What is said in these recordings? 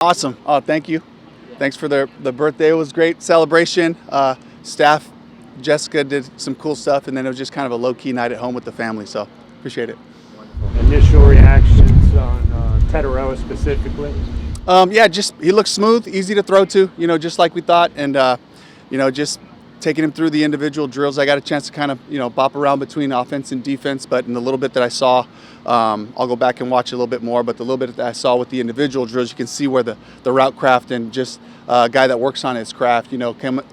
Awesome. Oh, thank you. Thanks for the birthday. It was great celebration. Staff, Jessica did some cool stuff, and then it was just kind of a low-key night at home with the family, so appreciate it. Initial reactions on Tedoroa specifically? Yeah, just he looks smooth, easy to throw to, just like we thought, and just taking him through the individual drills. I got a chance to kind of bop around between offense and defense, but in the little bit that I saw, I'll go back and watch a little bit more. But the little bit that I saw with the individual drills, you can see where the route craft and just a guy that works on his craft,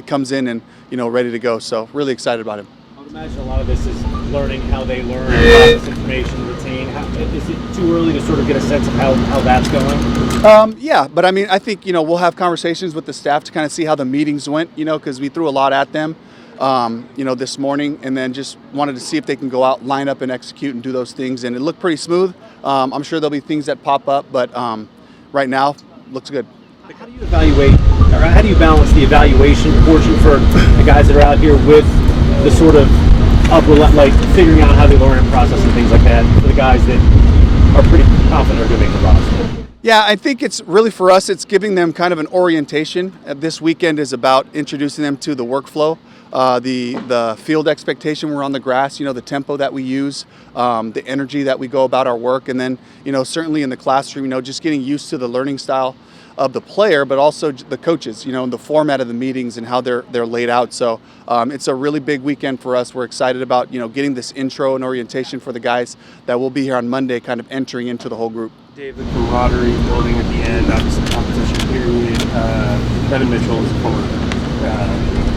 comes in and ready to go. So really excited about him. I would imagine a lot of this is learning how they learn, process information, retain. Is it too early to sort of get a sense of how that's going? Yeah, but I think, we'll have conversations with the staff to kind of see how the meetings went, because we threw a lot at them, this morning, and then just wanted to see if they can go out, line up and execute and do those things. And it looked pretty smooth. I'm sure there'll be things that pop up, but right now, looks good. How do you evaluate, or how do you balance the evaluation portion for the guys that are out here with the sort of figuring out how they learn and process and things like that for the guys that are pretty confident are going to make the roster? Yeah, I think it's really for us, it's giving them kind of an orientation. This weekend is about introducing them to the workflow, the field expectation we're on the grass, the tempo that we use, the energy that we go about our work, and then, certainly in the classroom, just getting used to the learning style of the player, but also the coaches, and the format of the meetings and how they're laid out. So it's a really big weekend for us. We're excited about, getting this intro and orientation for the guys that will be here on Monday, kind of entering into the whole group. Dave, the camaraderie building at the end, obviously competition period. Evan Mitchell is a former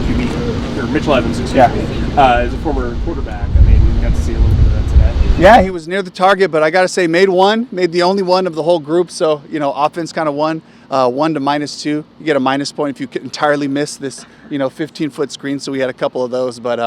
QB, or Mitchell Evans, excuse me, is a former quarterback. You got to see a little bit of that today. Yeah, he was near the target, but I got to say, made the only one of the whole group. So, offense kind of won. 1 to -2. You get a minus point if you could entirely miss this, 15-foot screen. So we had a couple of those, but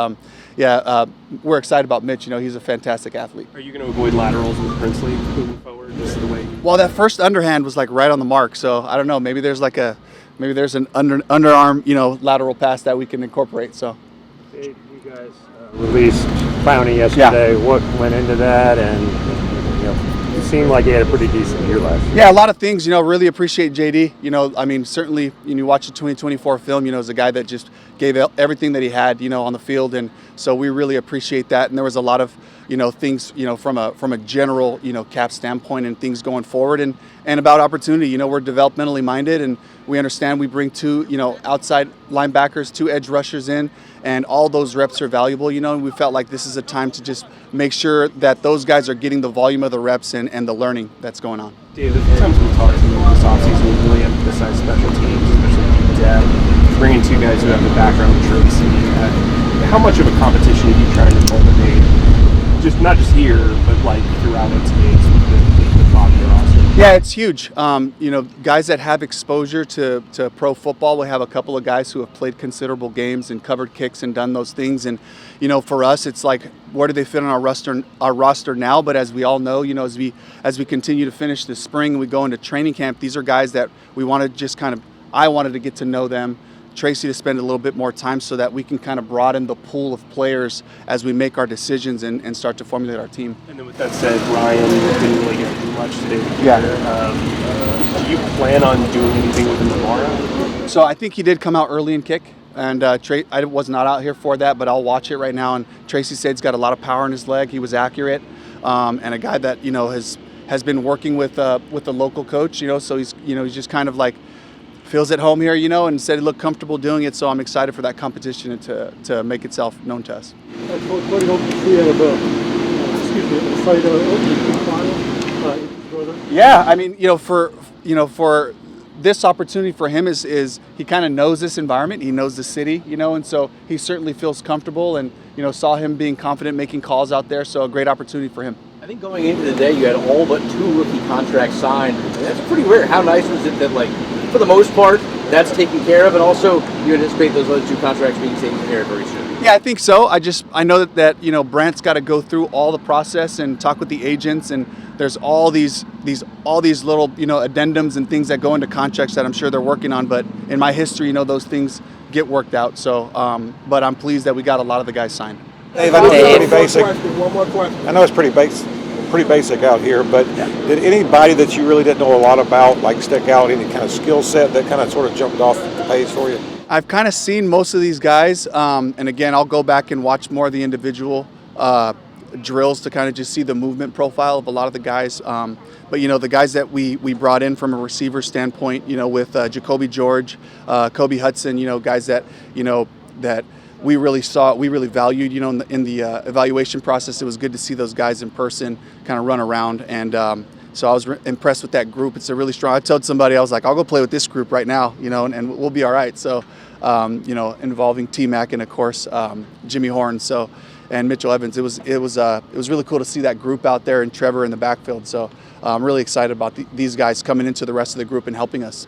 we're excited about Mitch. He's a fantastic athlete. Are you going to avoid laterals with Princely moving forward? Just the way. Well, that first underhand was like right on the mark. So I don't know. Maybe there's an underarm, lateral pass that we can incorporate. So. Dave, you guys released Clowney yesterday. Yeah. What went into that, and it seemed like he had a pretty decent year last year. Yeah, a lot of things, really appreciate JD. Certainly, you watch the 2024 film, as a guy that just gave everything that he had, on the field. And so we really appreciate that. And there was a lot of, things, from a general, cap standpoint and things going forward and about opportunity. We're developmentally minded and we understand we bring 2, outside linebackers, 2 edge rushers in, and all those reps are valuable, and we felt like this is a time to just make sure that those guys are getting the volume of the reps and the learning that's going on. David, the times we talked to you this offseason, we really emphasize special teams, especially depth, bringing 2 guys who have the background in Tracy. How much of a competition are you trying to cultivate, not just here, but throughout OTAs with the body roster? Yeah, it's huge. Guys that have exposure to pro football, we have a couple of guys who have played considerable games and covered kicks and done those things. And, for us, it's like, where do they fit on our roster now? But as we all know, as we continue to finish this spring and we go into training camp, these are guys that we want to just I wanted to get to know them. Tracy to spend a little bit more time so that we can kind of broaden the pool of players as we make our decisions and start to formulate our team. And then with that said, Ryan didn't really get to do much today. Yeah. Do you plan on doing anything with him tomorrow? So I think he did come out early and kick. And I was not out here for that, but I'll watch it right now. And Tracy said he's got a lot of power in his leg. He was accurate. And a guy that, has been working with a local coach, so he's just kind of feels at home here, and said he looked comfortable doing it. So I'm excited for that competition and to make itself known to us. What do you hope to see out of the fight final? Yeah, for this opportunity for him is he kind of knows this environment, he knows the city, and so he certainly feels comfortable and, saw him being confident making calls out there. So a great opportunity for him. I think going into the day, you had all but 2 rookie contracts signed. That's pretty rare. How nice was it that, for the most part, that's taken care of, and also you anticipate those other 2 contracts being taken care of very soon? Yeah, I think so. I know that Brant's got to go through all the process and talk with the agents, and there's all these little addendums and things that go into contracts that I'm sure they're working on. But in my history, those things get worked out. So, but I'm pleased that we got a lot of the guys signed. Dave, I know it's pretty basic. One more question. I know it's pretty basic. pretty basic out here, but did anybody that you really didn't know a lot about like stick out, any kind of skill set that kind of sort of jumped off the page for you? I've kind of seen most of these guys, and again, I'll go back and watch more of the individual drills to kind of just see the movement profile of a lot of the guys. But the guys that we brought in from a receiver standpoint, with Jacoby George, Kobe Hudson, guys that that we really valued, in the evaluation process. It was good to see those guys in person, kind of run around, and so I was impressed with that group. It's a really strong. I told somebody, I was like, I'll go play with this group right now, and we'll be all right. So, involving T-Mac and of course Jimmy Horn, and Mitchell Evans. It was really cool to see that group out there and Trevor in the backfield. So I'm really excited about these guys coming into the rest of the group and helping us.